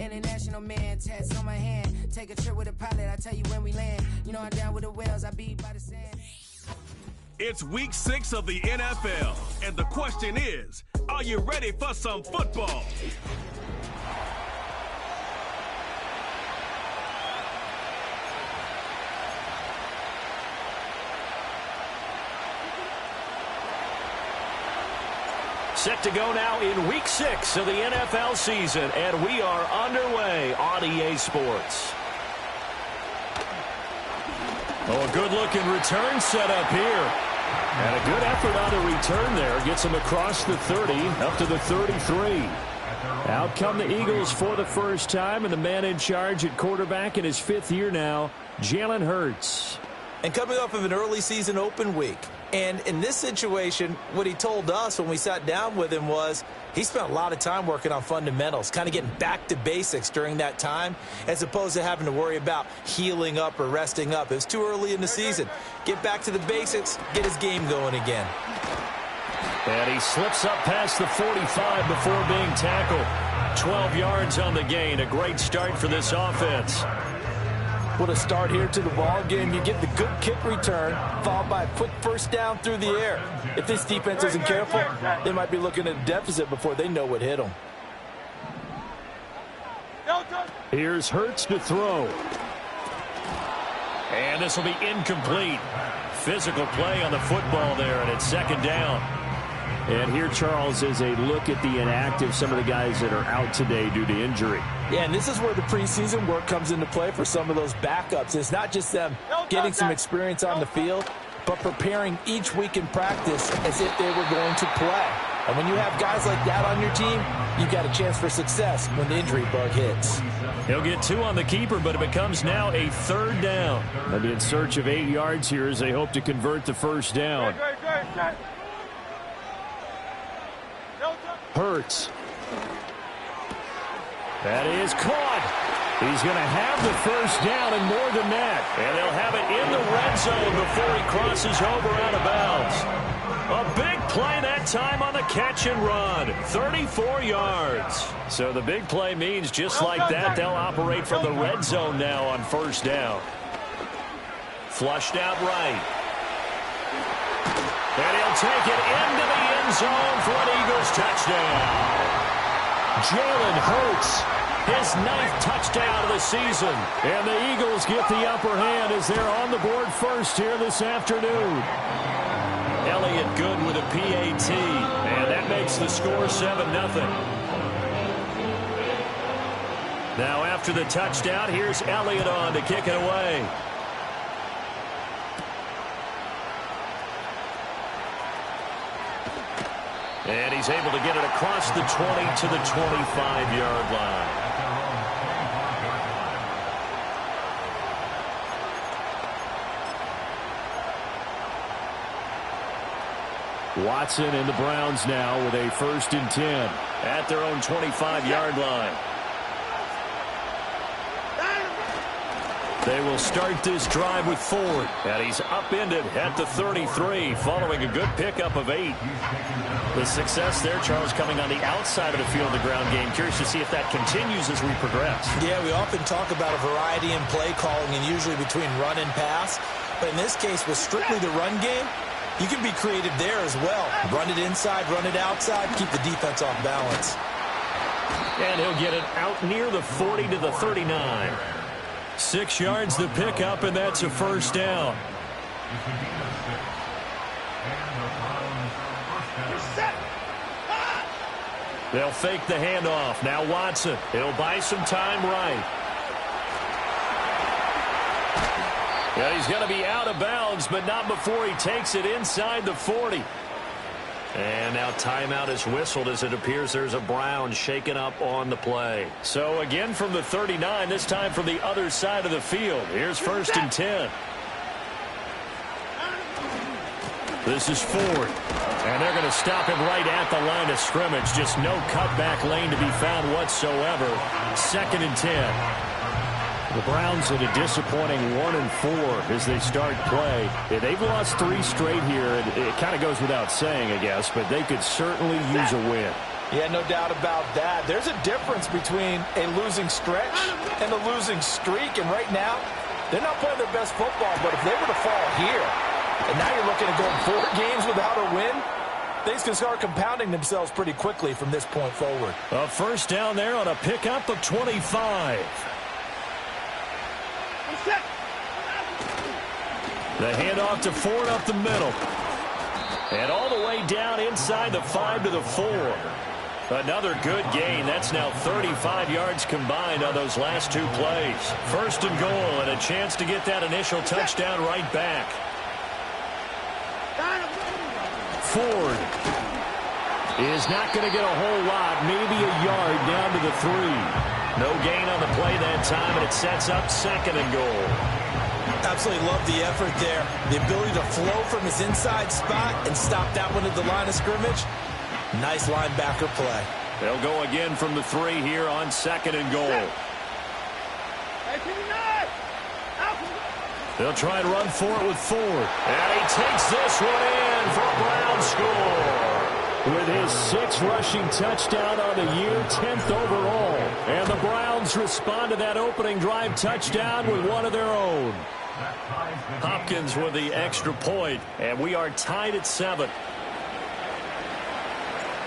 International man, tats on my hand. Take a trip with a pilot, I tell you when we land. You know I'm down with the whales, I be by the sand. It's week 6 of the NFL, and the question is, are you ready for some football? Set to go now in week 6 of the NFL season, and we are underway on EA Sports. Oh, a good-looking return set up here. And a good effort on the return there. Gets him across the 30, up to the 33. Out come the Eagles for the first time, and the man in charge at quarterback in his 5th year now, Jalen Hurts. And coming off of an early season open week. And in this situation, what he told us when we sat down with him was he spent a lot of time working on fundamentals, kind of getting back to basics during that time, as opposed to having to worry about healing up or resting up. It was too early in the season. Get back to the basics, get his game going again. And he slips up past the 45 before being tackled. 12 yards on the gain. A great start for this offense. What a start here to the ball game. You get the good kick return, followed by a quick first down through the air. If this defense isn't careful, they might be looking at a deficit before they know what hit them. Here's Hurts to throw. And this will be incomplete. Physical play on the football there, and it's second down. And here, Charles, is a look at the inactive, some of the guys that are out today due to injury. Yeah, and this is where the preseason work comes into play for some of those backups. It's not just them getting some experience on the field, but preparing each week in practice as if they were going to play. And when you have guys like that on your team, you've got a chance for success when the injury bug hits. He'll get 2 on the keeper, but it becomes now a 3rd down. They'll be in search of 8 yards here as they hope to convert the first down. Hurts. That is caught. He's going to have the first down and more than that. And they'll have it in the red zone before he crosses over out of bounds. A big play that time on the catch and run. 34 yards. So the big play means just like that, they'll operate from the red zone now on first down. Flushed out right. And he'll take it into the end zone for an Eagles touchdown. Jalen Hurts, his 9th touchdown of the season. And the Eagles get the upper hand as they're on the board first here this afternoon. Elliott good with a PAT. And that makes the score 7-0. Now after the touchdown, here's Elliott on to kick it away. And he's able to get it across the 20 to the 25-yard line. Watson and the Browns now with a 1st and 10 at their own 25-yard line. They will start this drive with Ford. And he's upended at the 33 following a good pickup of 8. The success there, Charles, coming on the outside of the field, the ground game. Curious to see if that continues as we progress. Yeah, we often talk about a variety in play calling and usually between run and pass. But in this case, with strictly the run game, you can be creative there as well. Run it inside, run it outside, keep the defense off balance. And he'll get it out near the 40 to the 39. 6 yards the pickup, and that's a first down. They'll fake the handoff. Now Watson. He'll buy some time right. Yeah, he's going to be out of bounds, but not before he takes it inside the 40. And now timeout is whistled as it appears there's a Brown shaken up on the play. So again from the 39, this time from the other side of the field. Here's 1st and 10. This is Ford. And they're going to stop him right at the line of scrimmage. Just no cutback lane to be found whatsoever. 2nd and 10. The Browns in a disappointing 1-4 as they start play. Yeah, they've lost 3 straight here. It kind of goes without saying, I guess, but they could certainly use a win. Yeah, no doubt about that. There's a difference between a losing stretch and a losing streak. And right now, they're not playing their best football. But if they were to fall here, and now you're looking at going 4 games without a win, things can start compounding themselves pretty quickly from this point forward. A first down there on a pickup of 25. The handoff to Ford up the middle. And all the way down inside the 5 to the 4. Another good gain. That's now 35 yards combined on those last 2 plays. First and goal, and a chance to get that initial touchdown right back. Ford is not going to get a whole lot, maybe a yard down to the 3. No gain on the play that time, and it sets up second and goal. Absolutely love the effort there. The ability to flow from his inside spot and stop that one at the line of scrimmage. Nice linebacker play. They'll go again from the 3 here on second and goal. They'll try and run for it with Ford. And he takes this one in for a Brown score. With his 6th rushing touchdown on the year, 10th overall. And the Browns respond to that opening drive touchdown with one of their own. Hopkins with the extra point, and we are tied at 7.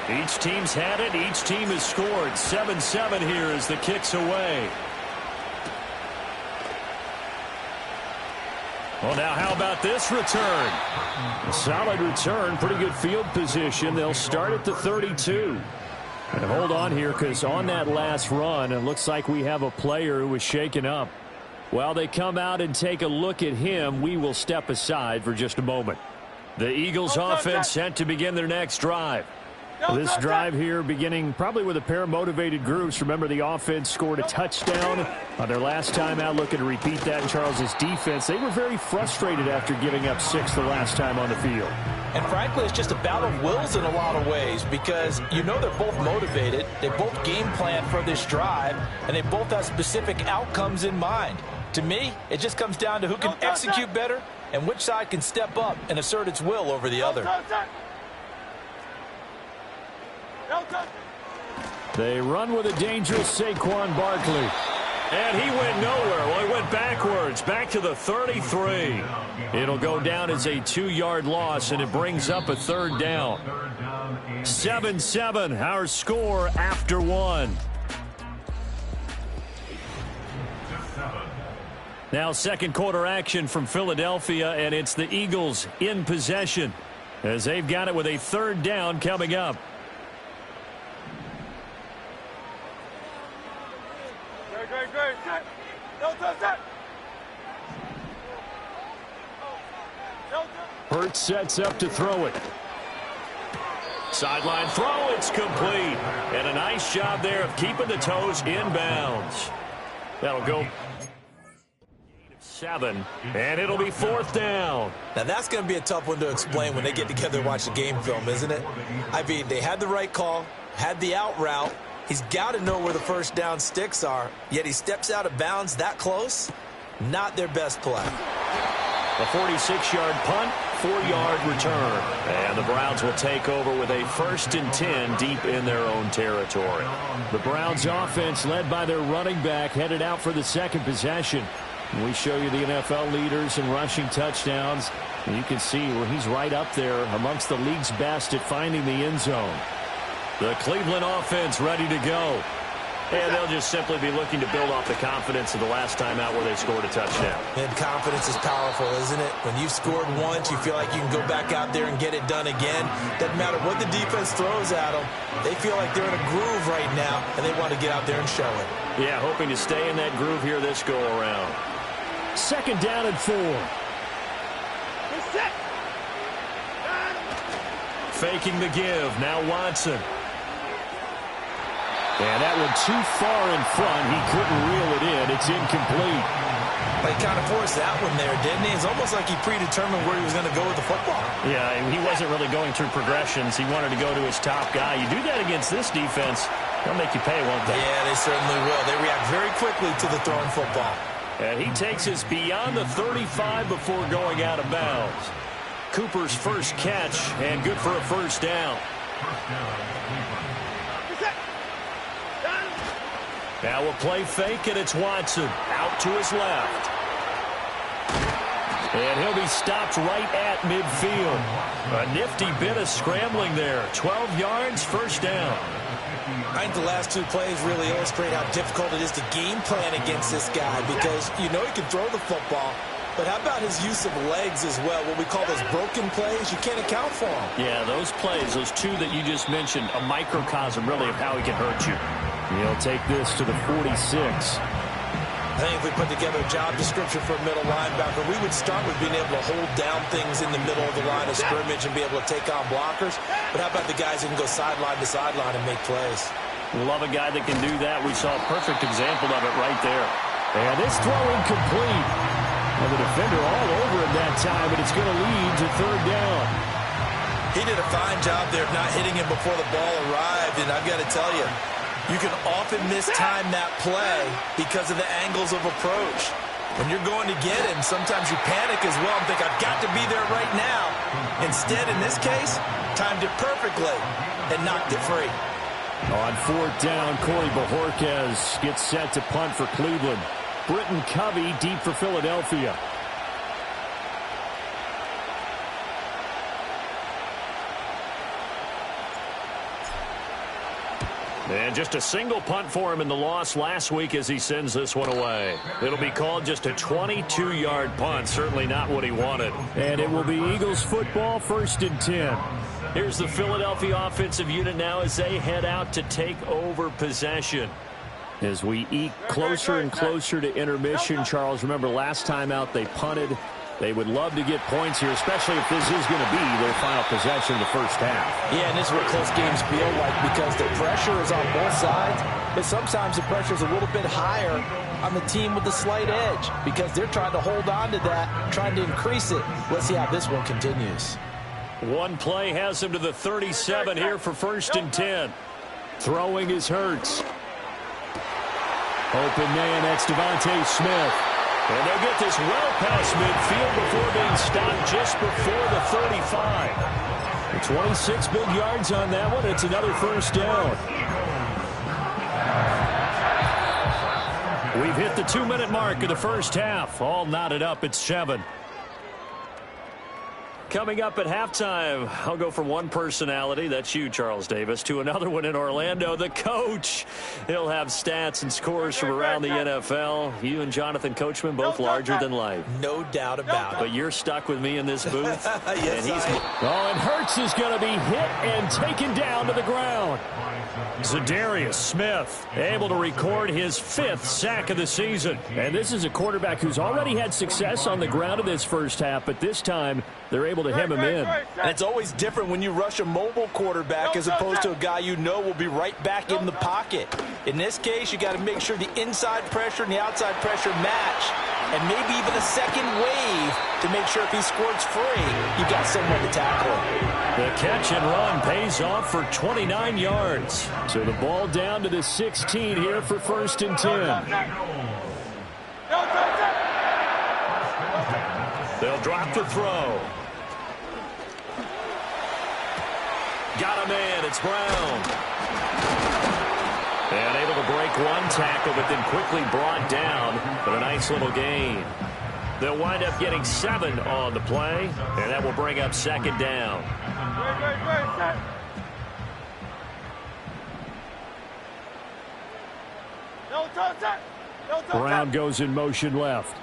Each team's had it. Each team has scored. 7-7 here as the kick's away. Well, now how about this return? A solid return, pretty good field position. They'll start at the 32. And hold on here, because on that last run, it looks like we have a player who was shaken up. While they come out and take a look at him, we will step aside for just a moment. The Eagles offense set to begin their next drive. This drive here beginning probably with a pair of motivated groups. Remember, the offense scored a touchdown on their last time out. Looking to repeat that in Charles's defense. They were very frustrated after giving up 6 the last time on the field. And frankly, it's just a battle of wills in a lot of ways, because you know they're both motivated. They both game plan for this drive, and they both have specific outcomes in mind. To me, it just comes down to who can execute better and which side can step up and assert its will over the other. They run with a dangerous Saquon Barkley. And he went nowhere. Well, he went backwards, back to the 33. It'll go down as a 2-yard loss, and it brings up a 3rd down. 7-7, our score after 1. Now second quarter action from Philadelphia, and it's the Eagles in possession as they've got it with a 3rd down coming up. Hurts sets up to throw it. Sideline throw, it's complete. And a nice job there of keeping the toes inbounds. That'll go 7, and it'll be 4th down. Now that's going to be a tough one to explain when they get together and watch the game film, isn't it? I mean, they had the right call, had the out route. He's got to know where the first down sticks are, yet he steps out of bounds that close. Not their best play. A 46-yard punt, 4-yard return. And the Browns will take over with a 1st and 10 deep in their own territory. The Browns offense led by their running back headed out for the second possession. We show you the NFL leaders in rushing touchdowns. And you can see where he's right up there amongst the league's best at finding the end zone. The Cleveland offense ready to go. And they'll just simply be looking to build off the confidence of the last time out where they scored a touchdown. And confidence is powerful, isn't it? When you've scored once, you feel like you can go back out there and get it done again. Doesn't matter what the defense throws at them. They feel like they're in a groove right now, and they want to get out there and show it. Yeah, hoping to stay in that groove here this go-around. 2nd down and 4. Faking the give. Now Watson. And that one too far in front. He couldn't reel it in. It's incomplete. He kind of forced that one there, didn't he? It's almost like he predetermined where he was going to go with the football. Yeah, he wasn't really going through progressions. He wanted to go to his top guy. You do that against this defense, they'll make you pay, won't they? Yeah, they certainly will. They react very quickly to the thrown football. And he takes us beyond the 35 before going out of bounds. Cooper's first catch, and good for a 1st down. Now we'll play fake, and it's Watson out to his left. And he'll be stopped right at midfield. A nifty bit of scrambling there. 12 yards, first down. I think the last two plays really illustrate how difficult it is to game plan against this guy because you know he can throw the football, but how about his use of legs as well? What we call those broken plays, you can't account for them. Yeah, those plays, those two that you just mentioned, a microcosm really of how he can hurt you. He'll take this to the 46. I think if we put together a job description for a middle linebacker, we would start with being able to hold down things in the middle of the line of scrimmage and be able to take on blockers. But how about the guys who can go sideline to sideline and make plays? Love a guy that can do that. We saw a perfect example of it right there. And this throw incomplete. Well, the defender all over him that time, but it's going to lead to third down. He did a fine job there of not hitting him before the ball arrived, and I've got to tell you, you can often mistime that play because of the angles of approach. When you're going to get him, sometimes you panic as well and think, I've got to be there right now. Instead, in this case, timed it perfectly and knocked it free. On fourth down, Corey Bojorquez gets set to punt for Cleveland. Britton Covey deep for Philadelphia. And just a single punt for him in the loss last week as he sends this one away. It'll be called just a 22-yard punt. Certainly not what he wanted. And it will be Eagles football, 1st and 10. Here's the Philadelphia offensive unit now as they head out to take over possession. As we eke closer and closer to intermission, Charles, remember last time out they punted. They would love to get points here, especially if this is going to be their final possession of the first half. Yeah, and this is what close games feel like because the pressure is on both sides, but sometimes the pressure is a little bit higher on the team with the slight edge because they're trying to hold on to that, trying to increase it. Let's see how this one continues. One play has him to the 37 here for 1st and 10. Throwing is Hurts. Open man, that's Devontae Smith. And they'll get this well past midfield before being stopped just before the 35. 26 big yards on that one. It's another first down. We've hit the 2-minute mark of the first half. All knotted up at 7. Coming up at halftime, I'll go from one personality, that's you, Charles Davis, to another one in Orlando, the coach. He'll have stats and scores from around the NFL. You and Jonathan Coachman, both larger than life. No doubt about it. But you're stuck with me in this booth. Yes, and Hurts is going to be hit and taken down to the ground. Za'Darius Smith able to record his 5th sack of the season. And this is a quarterback who's already had success on the ground in this first half, but this time they're able to hem him in. And it's always different when you rush a mobile quarterback as opposed to a guy you know will be right back in the pocket. In this case, you got to make sure the inside pressure and the outside pressure match, and maybe even a second wave to make sure if he squirts free, you've got someone to tackle him. The catch and run pays off for 29 yards. So the ball down to the 16 here for 1st and 10. They'll drop the throw. Got a man, it's Brown. And able to break one tackle, but then quickly brought down. But a nice little gain. They'll wind up getting 7 on the play, and that will bring up 2nd down. Brown goes in motion left.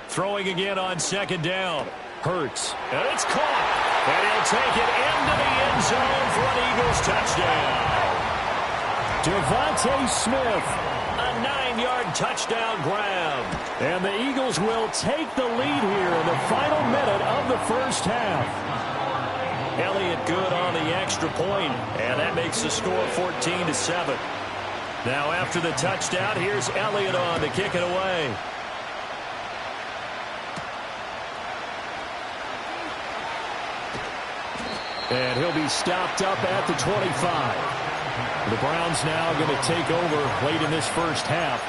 Throwing again on 2nd down. Hurts. And it's caught. And he'll take it into the end zone for an Eagles touchdown. Devontae Smith. A 9-yard touchdown grab. And the Eagles will take the lead here in the final minute of the first half. Elliott good on the extra point, and that makes the score 14-7. Now after the touchdown, here's Elliott on to kick it away. And he'll be stopped up at the 25. The Browns now going to take over late in this first half.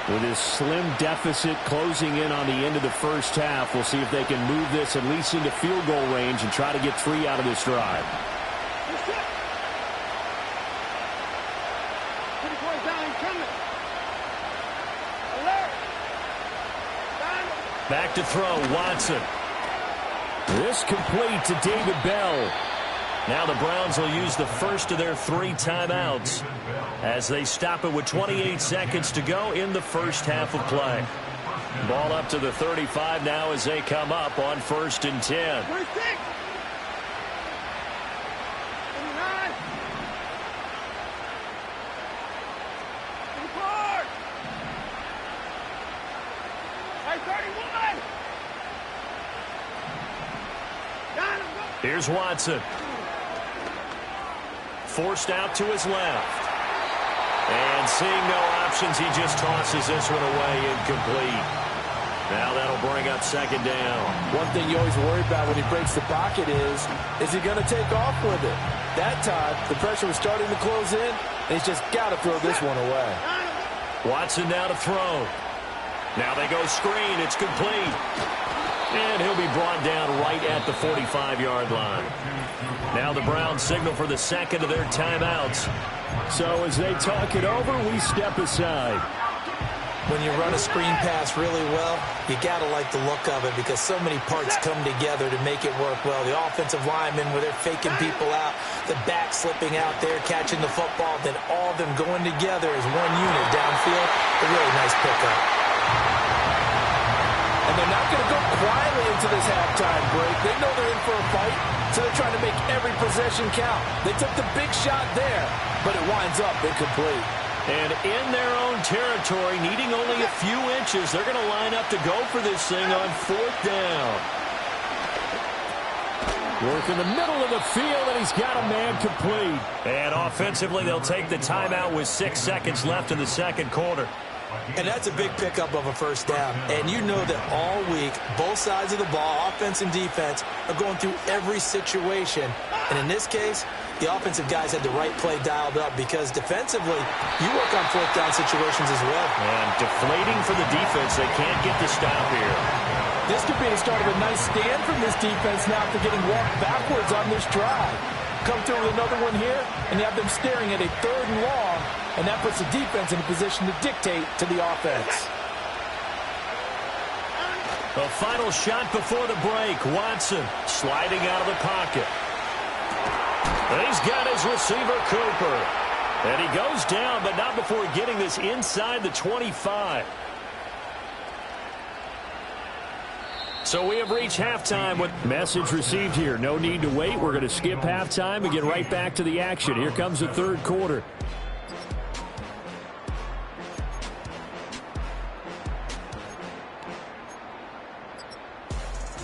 With his slim deficit closing in on the end of the first half, we'll see if they can move this at least into field goal range and try to get 3 out of this drive. Back to throw, Watson. This complete to David Bell. Now the Browns will use the first of their 3 timeouts as they stop it with 28 seconds to go in the first half of play. Ball up to the 35 now as they come up on 1st and 10. 26. 29. 24. 31. Here's Watson. Forced out to his left. And seeing no options, he just tosses this one away incomplete. Now that'll bring up 2nd down. One thing you always worry about when he breaks the pocket is he going to take off with it? That time, the pressure was starting to close in, and he's just got to throw this one away. Watson now to throw. Now they go screen. It's complete. And he'll be brought down right at the 45-yard line. Now the Browns signal for the second of their timeouts. So as they talk it over, we step aside. When you run a screen pass really well, you got to like the look of it because so many parts come together to make it work well. The offensive linemen, where they're faking people out, the back slipping out there, catching the football, then all of them going together as one unit downfield. A really nice pickup. And they're not going to go quietly into this halftime break. They know they're in for a fight, so they're trying to make every possession count. They took the big shot there, but it winds up incomplete. And in their own territory, needing only a few inches, they're going to line up to go for this thing on 4th down. Work in the middle of the field, and he's got a man complete. And offensively, they'll take the timeout with 6 seconds left in the second quarter. And that's a big pickup of a 1st down. And you know that all week, both sides of the ball, offense and defense, are going through every situation. And in this case, the offensive guys had the right play dialed up because defensively, you work on 4th down situations as well. And deflating for the defense. They can't get the stop here. This could be the start of a nice stand from this defense now after getting walked backwards on this drive. Come through with another one here, and you have them staring at a 3rd and long, and that puts the defense in a position to dictate to the offense. A final shot before the break. Watson sliding out of the pocket. And he's got his receiver, Cooper. And he goes down, but not before getting this inside the 25. So we have reached halftime with message received here. No need to wait. We're going to skip halftime and get right back to the action. Here comes the 3rd quarter.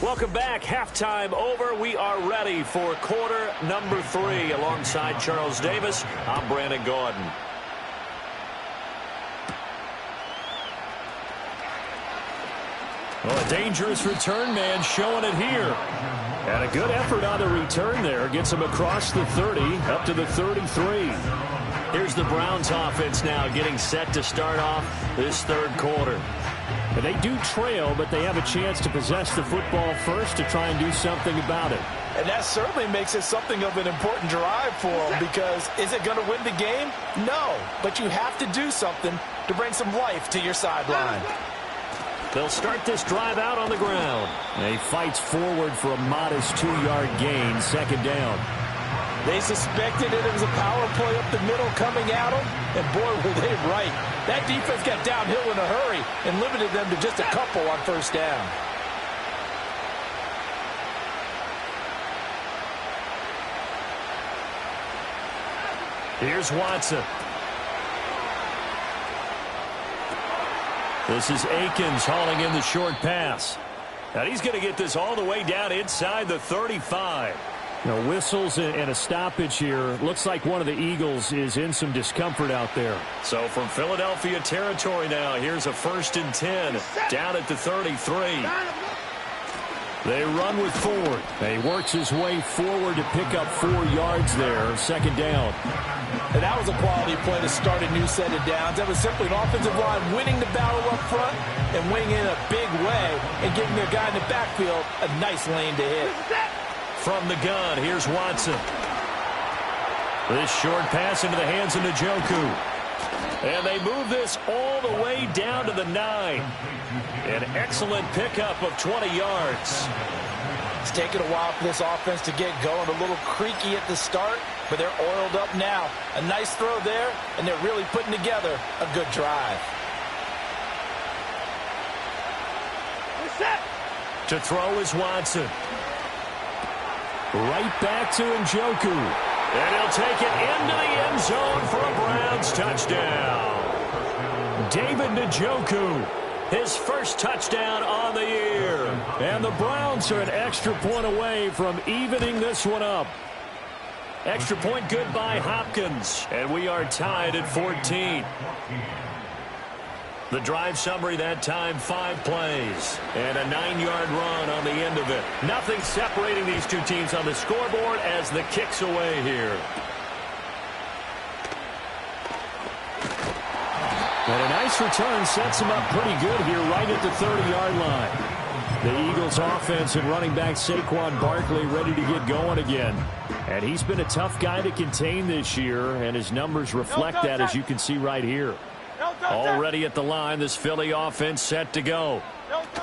Welcome back. Halftime over. We are ready for quarter number 3. Alongside Charles Davis, I'm Brandon Gordon. Well, a dangerous return man showing it here. And a good effort on the return there. Gets him across the 30, up to the 33. Here's the Browns offense now getting set to start off this 3rd quarter. And they do trail, but they have a chance to possess the football first to try and do something about it. And that certainly makes it something of an important drive for them because is it going to win the game? No, but you have to do something to bring some life to your sideline. They'll start this drive out on the ground. And he fights forward for a modest 2-yard gain, 2nd down. They suspected it was a power play up the middle coming at them, and boy, were they right. That defense got downhill in a hurry and limited them to just a couple on 1st down. Here's Watson. This is Akins hauling in the short pass. And he's going to get this all the way down inside the 35. No whistles and a stoppage here. Looks like one of the Eagles is in some discomfort out there. So from Philadelphia territory now, here's a 1st and 10 down at the 33. They run with Ford. He works his way forward to pick up 4 yards there, 2nd down. And that was a quality play to start a new set of downs. That was simply an offensive line winning the battle up front and winning in a big way and giving their guy in the backfield a nice lane to hit. From the gun, here's Watson. This short pass into the hands of Njoku. And they move this all the way down to the 9. An excellent pickup of 20 yards. It's taken a while for this offense to get going. A little creaky at the start, but they're oiled up now. A nice throw there, and they're really putting together a good drive. To throw is Watson. Right back to Njoku. And he'll take it into the end zone for a Browns touchdown. David Njoku, his first touchdown on the year. And the Browns are an extra point away from evening this one up. Extra point good by Hopkins. And we are tied at 14. The drive summary that time, 5 plays. And a 9-yard run on the end of it. Nothing separating these two teams on the scoreboard as the kick's away here. And a nice return sets him up pretty good here right at the 30-yard line. The Eagles offense and running back Saquon Barkley ready to get going again. And he's been a tough guy to contain this year, and his numbers reflect that, as you can see right here. Already at the line, this Philly offense set to go.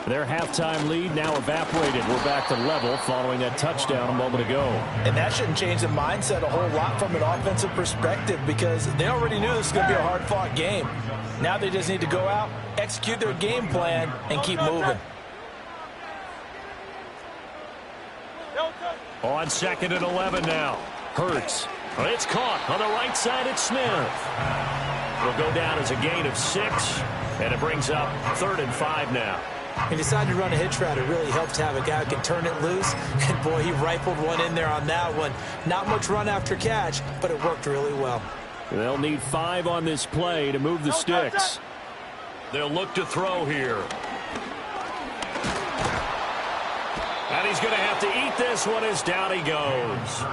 Their halftime lead now evaporated. We're back to level following that touchdown a moment ago. And that shouldn't change the mindset a whole lot from an offensive perspective, because they already knew this was going to be a hard-fought game. Now they just need to go out, execute their game plan, and keep moving. On 2nd and 11 now. Hurts. It's caught on the right side at Smith. It'll go down as a gain of 6, and it brings up 3rd and 5 now. He decided to run a hitch route. It really helped to have a guy who can turn it loose. And, boy, he rifled one in there on that one. Not much run after catch, but it worked really well. They'll need 5 on this play to move the sticks. They'll look to throw here. And he's going to have to eat this one as down he goes.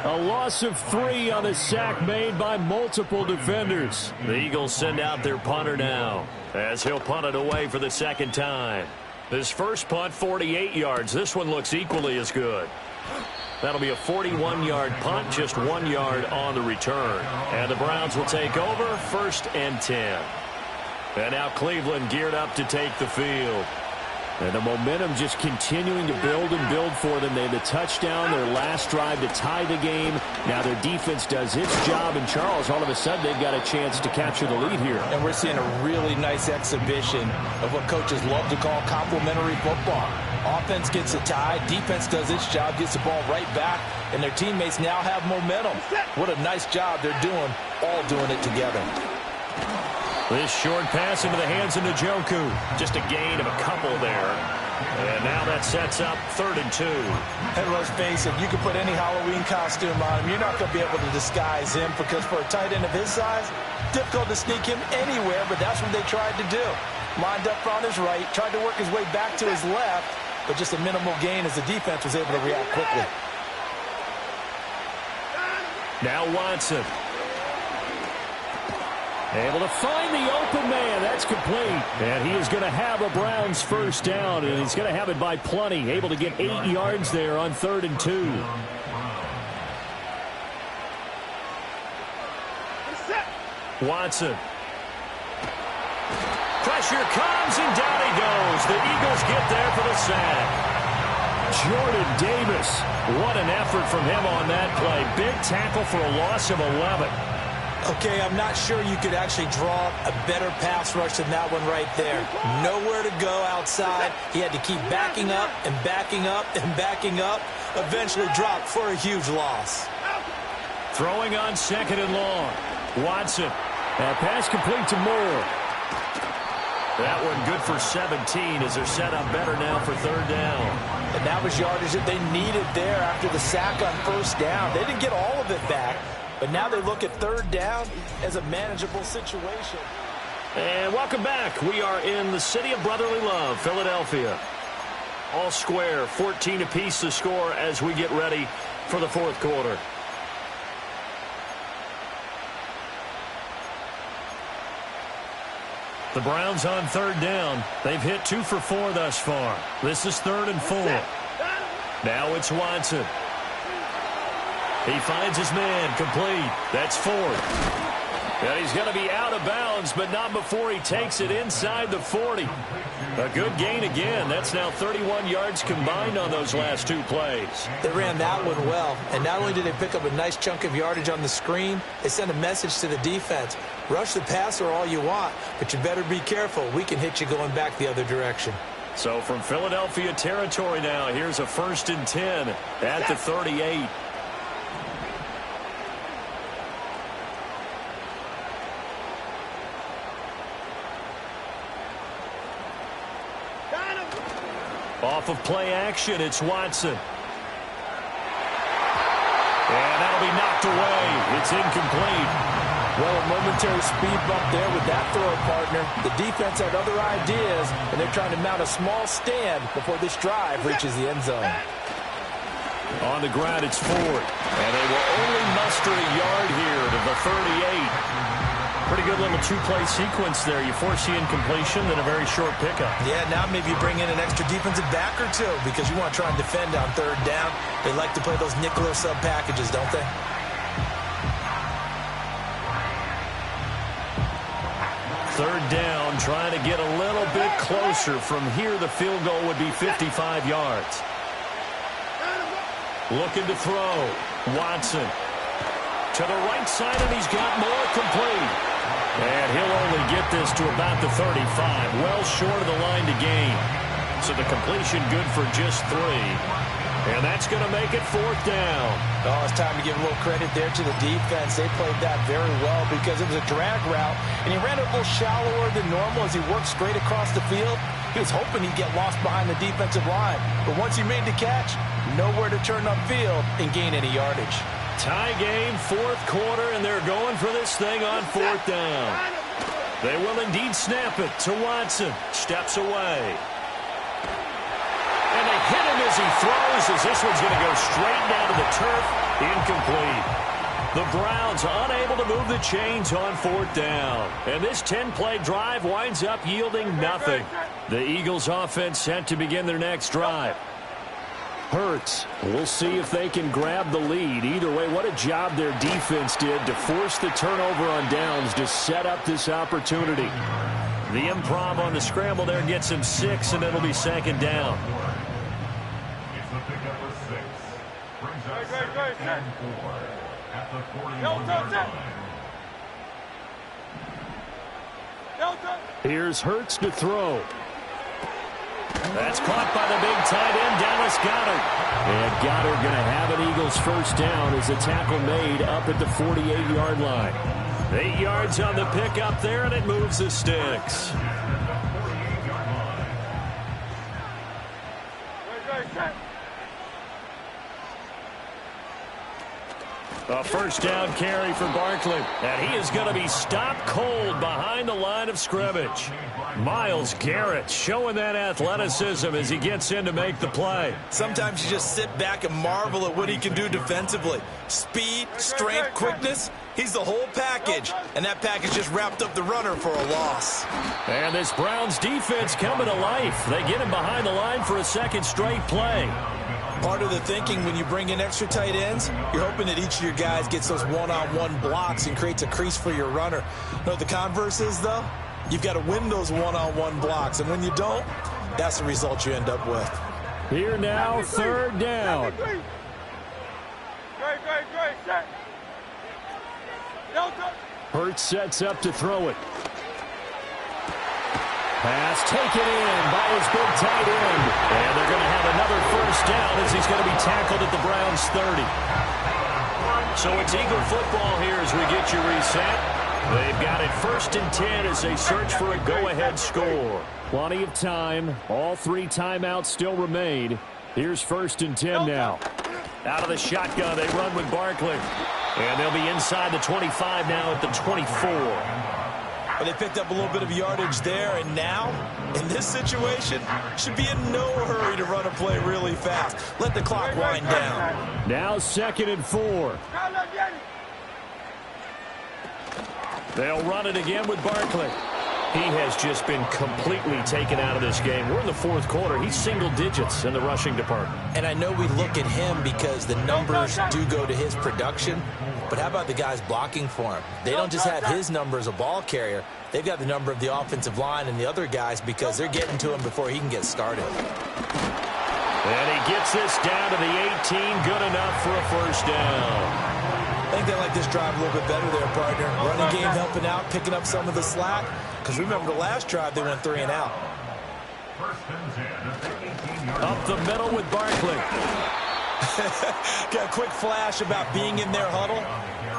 A loss of 3 on the sack made by multiple defenders. The Eagles send out their punter now as he'll punt it away for the 2nd time. His first punt, 48 yards. This one looks equally as good. That'll be a 41-yard punt, just 1 yard on the return. And the Browns will take over, 1st and 10. And now Cleveland geared up to take the field. And the momentum just continuing to build and build for them. They had the touchdown, their last drive to tie the game. Now their defense does its job, and Charles, all of a sudden, they've got a chance to capture the lead here. And we're seeing a really nice exhibition of what coaches love to call complementary football. Offense gets a tie, defense does its job, gets the ball right back, and their teammates now have momentum. What a nice job they're doing, all doing it together. This short pass into the hands of Njoku. Just a gain of a couple there. And now that sets up 3rd and 2. And let's face it, you can put any Halloween costume on him. You're not going to be able to disguise him, because for a tight end of his size, difficult to sneak him anywhere, but that's what they tried to do. Lined up on his right, tried to work his way back to his left, but just a minimal gain as the defense was able to react quickly. Now Watson. Able to find the open man. That's complete. And he is going to have a Browns first down, and he's going to have it by plenty. Able to get 8 yards there on 3rd and 2. Watson. Pressure comes, and down he goes. The Eagles get there for the sack. Jordan Davis. What an effort from him on that play. Big tackle for a loss of 11. Okay, I'm not sure you could actually draw a better pass rush than that one right there. Nowhere to go outside. He had to keep backing up and backing up and backing up. Eventually dropped for a huge loss. Throwing on 2nd and long. Watson. That pass complete to Moore. That one good for 17 as they're set up better now for 3rd down. And that was yardage that they needed there after the sack on 1st down. They didn't get all of it back. But now they look at 3rd down as a manageable situation. And welcome back. We are in the city of brotherly love, Philadelphia. All square, 14 apiece to score as we get ready for the 4th quarter. The Browns on 3rd down. They've hit 2 for 4 thus far. This is 3rd and 4. Now it's Watson. He finds his man complete. That's 4th. And he's going to be out of bounds, but not before he takes it inside the 40. A good gain again. That's now 31 yards combined on those last two plays. They ran that one well, and not only did they pick up a nice chunk of yardage on the screen, they sent a message to the defense. Rush the passer all you want, but you better be careful. We can hit you going back the other direction. So from Philadelphia territory now, here's a 1st and 10 at the 38. Off of play action, it's Watson. And that'll be knocked away. It's incomplete. Well, a momentary speed bump there with that throw, partner. The defense had other ideas, and they're trying to mount a small stand before this drive reaches the end zone. On the ground, it's Ford. And they will only muster a yard here to the 38. Pretty good little two-play sequence there. You force the incompletion, then a very short pickup. Yeah, now maybe you bring in an extra defensive back or two because you want to try and defend on 3rd down. They like to play those nickel or sub packages, don't they? Third down, trying to get a little bit closer. From here, the field goal would be 55 yards. Looking to throw. Watson to the right side, and he's got more, complete. And he'll only get this to about the 35, well short of the line to gain. So the completion good for just 3. And that's going to make it 4th down. Oh, it's time to give a little credit there to the defense. They played that very well because it was a drag route, and he ran it a little shallower than normal as he worked straight across the field. He was hoping he'd get lost behind the defensive line. But once he made the catch, nowhere to turn upfield and gain any yardage. Tie game, 4th quarter, and they're going for this thing on 4th down. They will indeed snap it to Watson. Steps away. And they hit him as he throws, as this one's going to go straight down to the turf. Incomplete. The Browns unable to move the chains on 4th down. And this 10-play drive winds up yielding nothing. The Eagles offense set to begin their next drive. Hurts. We'll see if they can grab the lead. Either way, what a job their defense did to force the turnover on downs to set up this opportunity. The improv on the scramble there gets him 6, and it'll be 2nd down. It's the pickup of 6. Brings up 2nd and 4 at the 41-yard line. Here's Hurts to throw. That's caught by the big tight end, Dallas Goedert. And Goedert going to have an Eagles 1st down as a tackle made up at the 48-yard line. 8 yards on the pickup there, and it moves the sticks. A 1st down carry for Barkley. And he is going to be stopped cold behind the line of scrimmage. Myles Garrett showing that athleticism as he gets in to make the play. Sometimes you just sit back and marvel at what he can do defensively. Speed, strength, quickness. He's the whole package. And that package just wrapped up the runner for a loss. And this Browns defense coming to life. They get him behind the line for a 2nd straight play. Part of the thinking when you bring in extra tight ends, you're hoping that each of your guys gets those one-on-one blocks and creates a crease for your runner. You know what the converse is, though? You've got to win those one-on-one blocks, and when you don't, that's the result you end up with. Here now, 3rd down. Hurts sets up to throw it. Pass taken in by his big tight end. And they're going to have another 1st down as he's going to be tackled at the Browns 30. So it's Eagle football here as we get you reset. They've got it 1st and 10 as they search for a go-ahead score. Plenty of time. All 3 timeouts still remain. Here's 1st and 10 now. Out of the shotgun, they run with Barkley. And they'll be inside the 25 now at the 24. But they picked up a little bit of yardage there, and now, in this situation, should be in no hurry to run a play really fast. Let the clock wind down. Now 2nd and 4. They'll run it again with Barkley. He has just been completely taken out of this game. We're in the fourth quarter. He's single digits in the rushing department. And I know we look at him because the numbers do go to his production, but how about the guys blocking for him? They don't just have his number as a ball carrier. They've got the number of the offensive line and the other guys because they're getting to him before he can get started. And he gets this down to the 18. Good enough for a first down. I think they like this drive a little bit better there, partner. Running game helping out, picking up some of the slack. Because remember the last drive, they went 3 and out. Up the middle with Barkley. Got a quick flash about being in their huddle.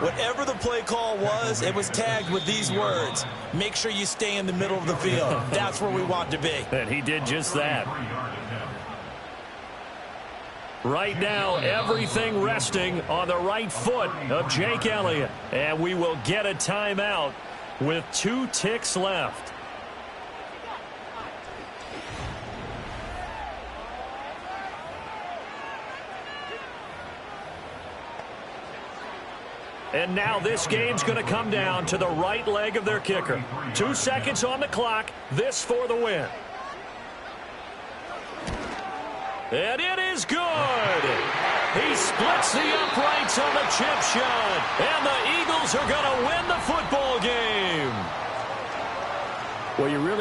Whatever the play call was, it was tagged with these words. Make sure you stay in the middle of the field. That's where we want to be. And he did just that. Right now, everything resting on the right foot of Jake Elliott. And we will get a timeout with 2 ticks left. And now this game's going to come down to the right leg of their kicker. 2 seconds on the clock. This for the win. And it is good. He splits the uprights on the chip shot. And the Eagles are going to win the football game. Well, you really